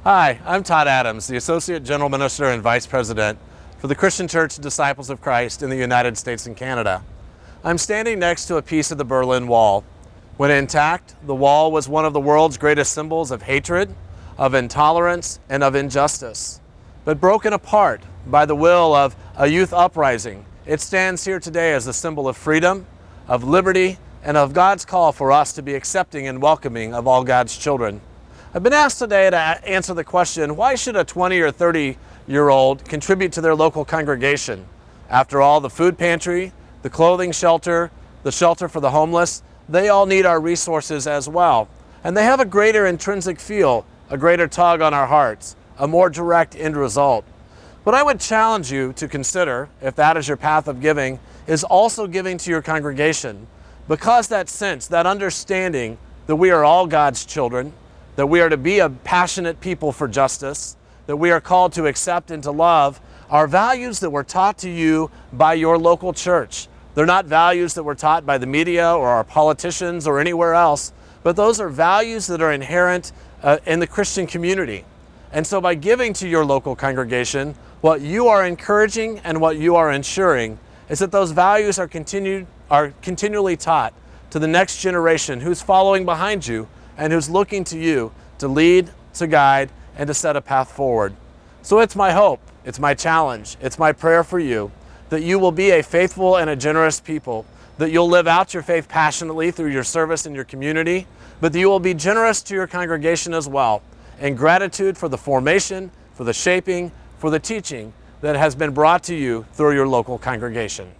Hi, I'm Todd Adams, the Associate General Minister and Vice President for the Christian Church Disciples of Christ in the United States and Canada. I'm standing next to a piece of the Berlin Wall. When intact, the wall was one of the world's greatest symbols of hatred, of intolerance, and of injustice. But broken apart by the will of a youth uprising, it stands here today as a symbol of freedom, of liberty, and of God's call for us to be accepting and welcoming of all God's children. I've been asked today to answer the question, why should a 20 or 30-year-old contribute to their local congregation? After all, the food pantry, the clothing shelter, the shelter for the homeless, they all need our resources as well. And they have a greater intrinsic feel, a greater tug on our hearts, a more direct end result. What I would challenge you to consider, if that is your path of giving, is also giving to your congregation. Because that sense, that understanding that we are all God's children, that we are to be a passionate people for justice, that we are called to accept and to love, are values that were taught to you by your local church. They're not values that were taught by the media or our politicians or anywhere else, but those are values that are inherent in the Christian community. And so by giving to your local congregation, what you are encouraging and what you are ensuring is that those values are continually taught to the next generation who's following behind you and who's looking to you to lead, to guide, and to set a path forward. So it's my hope, it's my challenge, it's my prayer for you that you will be a faithful and a generous people, that you'll live out your faith passionately through your service in your community, but that you will be generous to your congregation as well, in gratitude for the formation, for the shaping, for the teaching that has been brought to you through your local congregation.